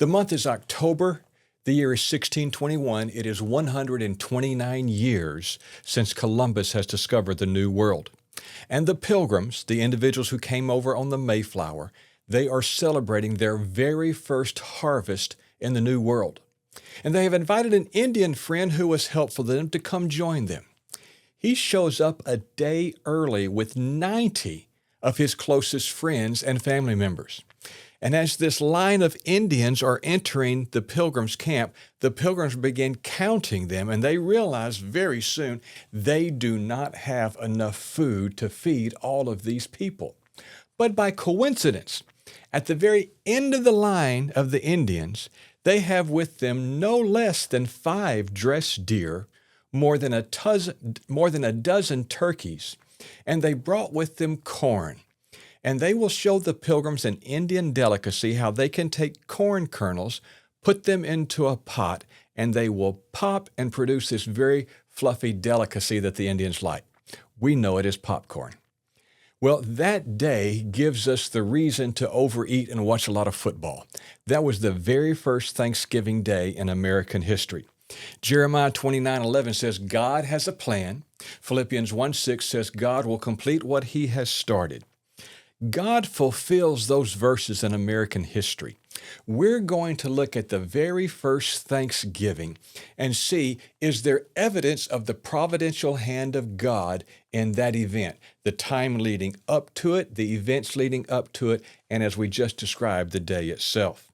The month is October. The year is 1621. It is 129 years since Columbus has discovered the New World. And the Pilgrims, the individuals who came over on the Mayflower, they are celebrating their very first harvest in the New World. And they have invited an Indian friend who was helpful to them to come join them. He shows up a day early with 90 of his closest friends and family members. And as this line of Indians are entering the Pilgrims' camp, the Pilgrims begin counting them, and they realize very soon they do not have enough food to feed all of these people. But by coincidence, at the very end of the line of the Indians, they have with them no less than 5 dressed deer, more than a dozen turkeys, and they brought with them corn. And they will show the Pilgrims an Indian delicacy, how they can take corn kernels, put them into a pot, and they will pop and produce this very fluffy delicacy that the Indians like. We know it as popcorn. Well, that day gives us the reason to overeat and watch a lot of football. That was the very first Thanksgiving Day in American history. Jeremiah 29:11 says, God has a plan. Philippians 1:6 says, God will complete what he has started. God fulfills those verses in American history. We're going to look at the very first Thanksgiving and see, is there evidence of the providential hand of God in that event, the time leading up to it, the events leading up to it, and as we just described, the day itself.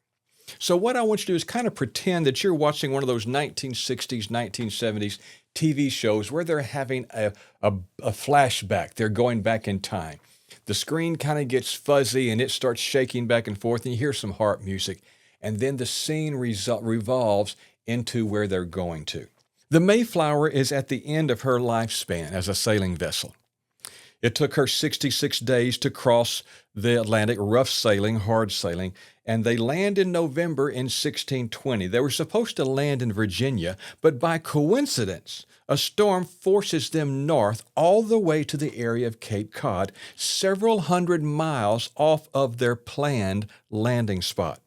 So what I want you to do is kind of pretend that you're watching one of those 1960s, 1970s TV shows where they're having a flashback. They're going back in time. The screen kind of gets fuzzy and it starts shaking back and forth, and you hear some harp music, and then the scene revolves into where they're going to. The Mayflower is at the end of her lifespan as a sailing vessel. It took her 66 days to cross the Atlantic, rough sailing, hard sailing, and they land in November in 1620. They were supposed to land in Virginia, but by coincidence, a storm forces them north all the way to the area of Cape Cod, several hundred miles off of their planned landing spot.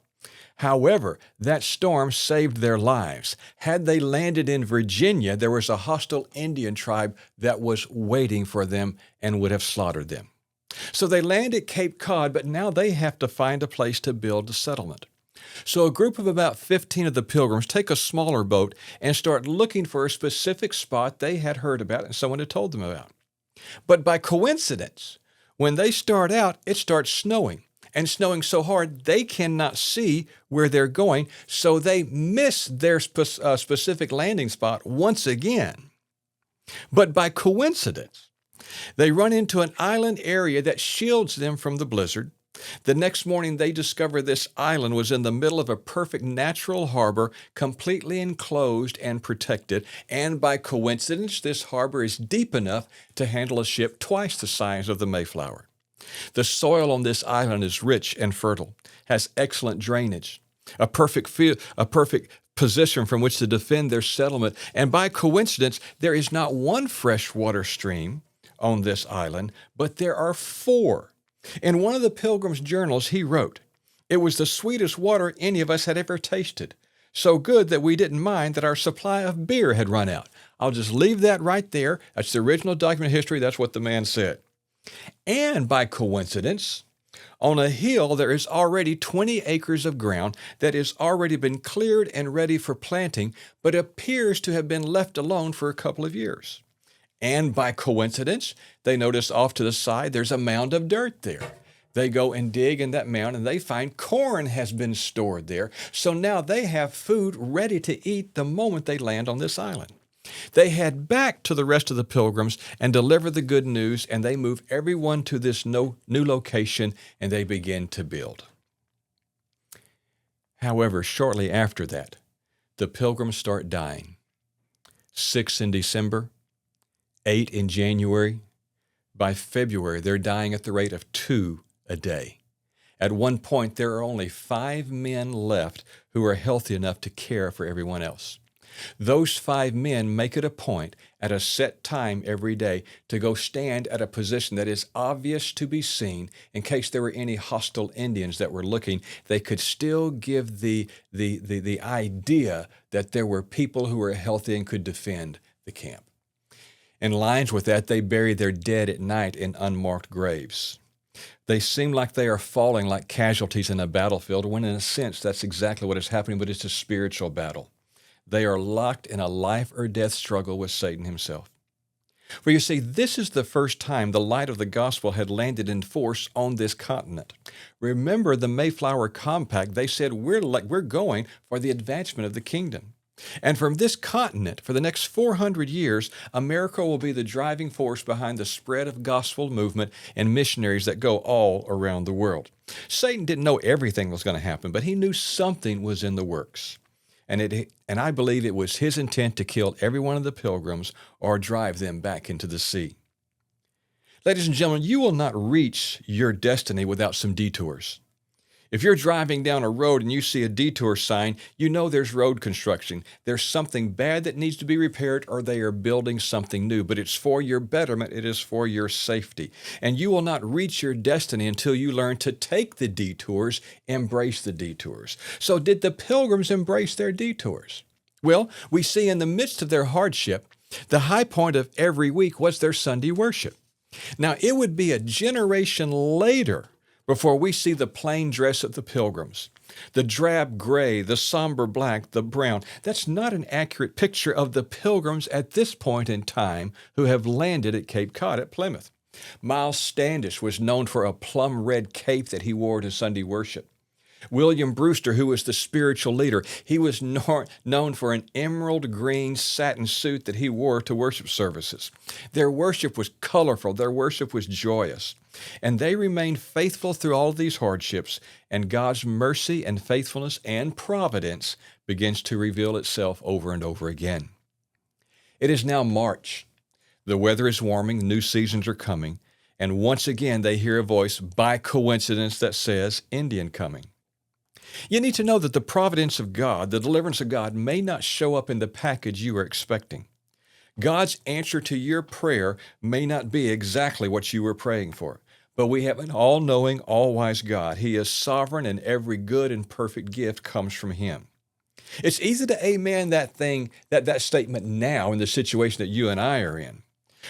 However, that storm saved their lives. Had they landed in Virginia, there was a hostile Indian tribe that was waiting for them and would have slaughtered them. So they land at Cape Cod, but now they have to find a place to build a settlement. So a group of about 15 of the Pilgrims take a smaller boat and start looking for a specific spot they had heard about and someone had told them about. But by coincidence, when they start out, it starts snowing. And snowing so hard, they cannot see where they're going, so they miss their specific landing spot once again. But by coincidence, they run into an island area that shields them from the blizzard. The next morning, they discover this island was in the middle of a perfect natural harbor, completely enclosed and protected. And by coincidence, this harbor is deep enough to handle a ship twice the size of the Mayflower. The soil on this island is rich and fertile, has excellent drainage, a perfect position from which to defend their settlement. And by coincidence, there is not one freshwater stream on this island, but there are 4. In one of the Pilgrim's journals, he wrote, "It was the sweetest water any of us had ever tasted. So good that we didn't mind that our supply of beer had run out." I'll just leave that right there. That's the original document of history. That's what the man said. And by coincidence, on a hill there is already 20 acres of ground that has already been cleared and ready for planting, but appears to have been left alone for a couple of years. And by coincidence, they notice off to the side there's a mound of dirt there. They go and dig in that mound and they find corn has been stored there. So now they have food ready to eat the moment they land on this island. They head back to the rest of the Pilgrims and deliver the good news, and they move everyone to this new location, and they begin to build. However, shortly after that, the Pilgrims start dying. 6 in December, 8 in January. By February, they're dying at the rate of 2 a day. At one point, there are only 5 men left who are healthy enough to care for everyone else. Those 5 men make it a point at a set time every day to go stand at a position that is obvious to be seen in case there were any hostile Indians that were looking. They could still give the idea that there were people who were healthy and could defend the camp. In lines with that, they bury their dead at night in unmarked graves. They seem like they are falling like casualties in a battlefield, when in a sense that's exactly what is happening, but it's a spiritual battle. They are locked in a life or death struggle with Satan himself. For you see, this is the first time the light of the gospel had landed in force on this continent. Remember the Mayflower Compact, they said we're going for the advancement of the kingdom. And from this continent, for the next 400 years, America will be the driving force behind the spread of gospel movement and missionaries that go all around the world. Satan didn't know everything was going to happen, but he knew something was in the works. And I believe it was his intent to kill every one of the Pilgrims or drive them back into the sea. Ladies and gentlemen, you will not reach your destiny without some detours. If you're driving down a road and you see a detour sign, you know there's road construction. There's something bad that needs to be repaired, or they are building something new. But it's for your betterment. It is for your safety. And you will not reach your destiny until you learn to take the detours, embrace the detours. So did the Pilgrims embrace their detours? Well, we see in the midst of their hardship, the high point of every week was their Sunday worship. Now, it would be a generation later before we see the plain dress of the Pilgrims. The drab gray, the somber black, the brown. That's not an accurate picture of the Pilgrims at this point in time who have landed at Cape Cod at Plymouth. Miles Standish was known for a plum red cape that he wore to Sunday worship. William Brewster, who was the spiritual leader, he was known for an emerald green satin suit that he wore to worship services. Their worship was colorful. Their worship was joyous. And they remained faithful through all of these hardships, and God's mercy and faithfulness and providence begins to reveal itself over and over again. It is now March. The weather is warming, new seasons are coming, and once again they hear a voice by coincidence that says, Indian coming. You need to know that the providence of God, the deliverance of God, may not show up in the package you are expecting. God's answer to your prayer may not be exactly what you were praying for, but we have an all-knowing, all-wise God. He is sovereign, and every good and perfect gift comes from Him. It's easy to amen that statement now in the situation that you and I are in.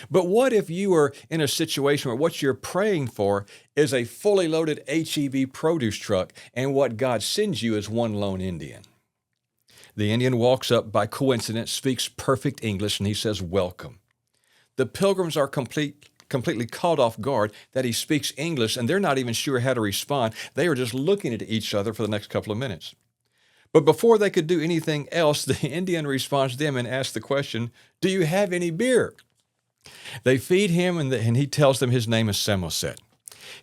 But what if you are in a situation where what you're praying for is a fully loaded HEB produce truck, and what God sends you is one lone Indian? The Indian walks up by coincidence, speaks perfect English, and he says, welcome. The Pilgrims are completely caught off guard that he speaks English, and they're not even sure how to respond. They are just looking at each other for the next couple of minutes. But before they could do anything else, the Indian responds to them and asks the question, do you have any beer? They feed him, and he tells them his name is Samoset.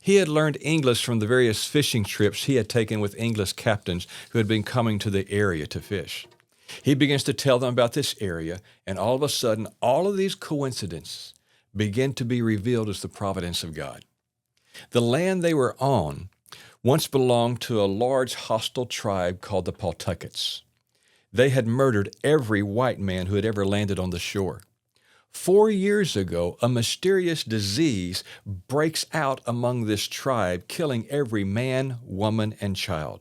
He had learned English from the various fishing trips he had taken with English captains who had been coming to the area to fish. He begins to tell them about this area, and all of a sudden, all of these coincidences begin to be revealed as the providence of God. The land they were on once belonged to a large hostile tribe called the Pawtuckets. They had murdered every white man who had ever landed on the shore. 4 years ago, a mysterious disease breaks out among this tribe, killing every man, woman, and child.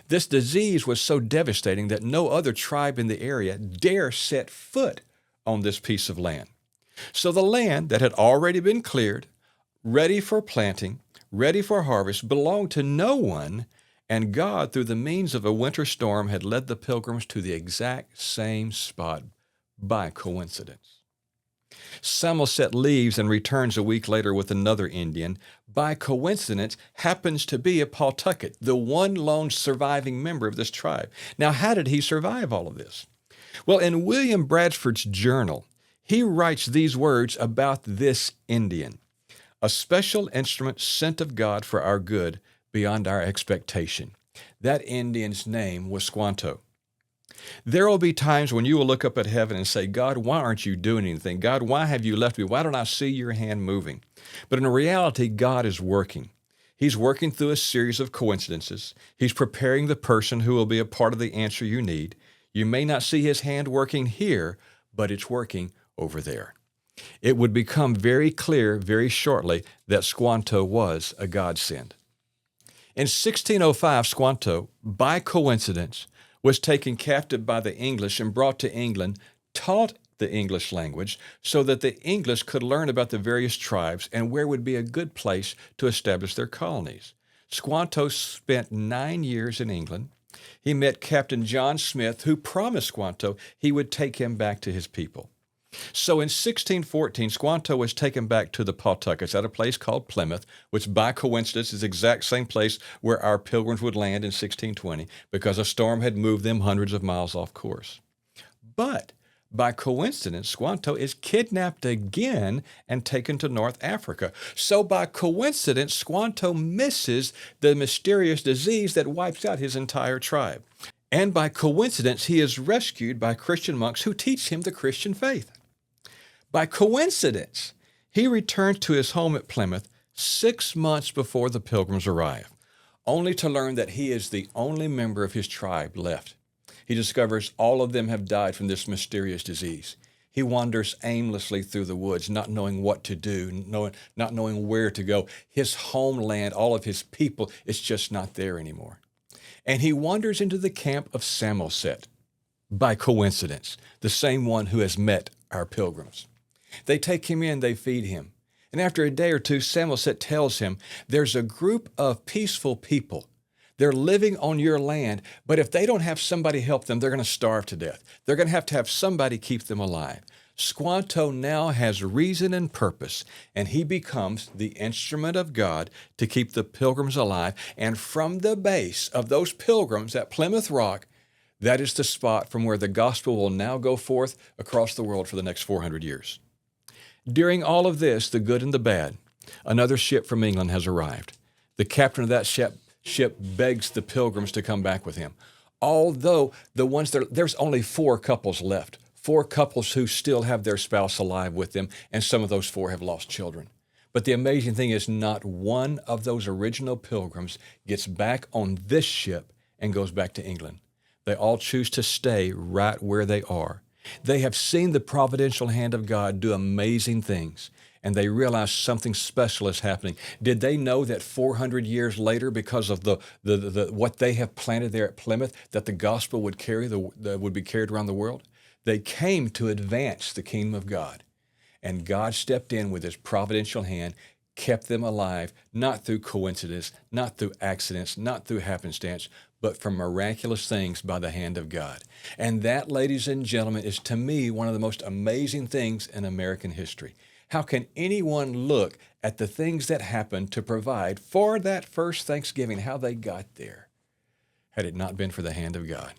This disease was so devastating that no other tribe in the area dare set foot on this piece of land. So the land that had already been cleared, ready for planting, ready for harvest, belonged to no one, and God, through the means of a winter storm, had led the Pilgrims to the exact same spot by coincidence. Samoset leaves and returns a week later with another Indian. By coincidence, happens to be a Pawtucket, the one lone surviving member of this tribe. Now, how did he survive all of this? Well, in William Bradford's journal, he writes these words about this Indian: a special instrument sent of God for our good beyond our expectation. That Indian's name was Squanto. There will be times when you will look up at heaven and say, God, why aren't you doing anything? God, why have you left me? Why don't I see your hand moving? But in reality, God is working. He's working through a series of coincidences. He's preparing the person who will be a part of the answer you need. You may not see his hand working here, but it's working over there. It would become very clear very shortly that Squanto was a godsend. In 1605, Squanto, by coincidence, was taken captive by the English and brought to England, taught the English language so that the English could learn about the various tribes and where would be a good place to establish their colonies. Squanto spent 9 years in England. He met Captain John Smith, who promised Squanto he would take him back to his people. So in 1614, Squanto was taken back to the Pawtuckets at a place called Plymouth, which by coincidence is the exact same place where our Pilgrims would land in 1620 because a storm had moved them hundreds of miles off course. But by coincidence, Squanto is kidnapped again and taken to North Africa. So by coincidence, Squanto misses the mysterious disease that wipes out his entire tribe. And by coincidence, he is rescued by Christian monks who teach him the Christian faith. By coincidence, he returns to his home at Plymouth 6 months before the Pilgrims arrive, only to learn that he is the only member of his tribe left. He discovers all of them have died from this mysterious disease. He wanders aimlessly through the woods, not knowing what to do, not knowing where to go. His homeland, all of his people, is just not there anymore. And he wanders into the camp of Samoset, by coincidence, the same one who has met our Pilgrims. They take him in, they feed him. And after a day or two, Samoset tells him, there's a group of peaceful people. They're living on your land, but if they don't have somebody help them, they're going to starve to death. They're going to have somebody keep them alive. Squanto now has reason and purpose, and he becomes the instrument of God to keep the Pilgrims alive. And from the base of those Pilgrims at Plymouth Rock, that is the spot from where the gospel will now go forth across the world for the next 400 years. During all of this, the good and the bad, another ship from England has arrived. The captain of that ship begs the Pilgrims to come back with him. Although there's only 4 couples left, 4 couples who still have their spouse alive with them, and some of those 4 have lost children. But the amazing thing is not one of those original Pilgrims gets back on this ship and goes back to England. They all choose to stay right where they are. They have seen the providential hand of God do amazing things, and they realize something special is happening. Did they know that 400 years later, because of what they have planted there at Plymouth, that the gospel would would be carried around the world? They came to advance the kingdom of God, and God stepped in with his providential hand, kept them alive, not through coincidence, not through accidents, not through happenstance, but from miraculous things by the hand of God. And that, ladies and gentlemen, is to me one of the most amazing things in American history. How can anyone look at the things that happened to provide for that first Thanksgiving, how they got there, had it not been for the hand of God?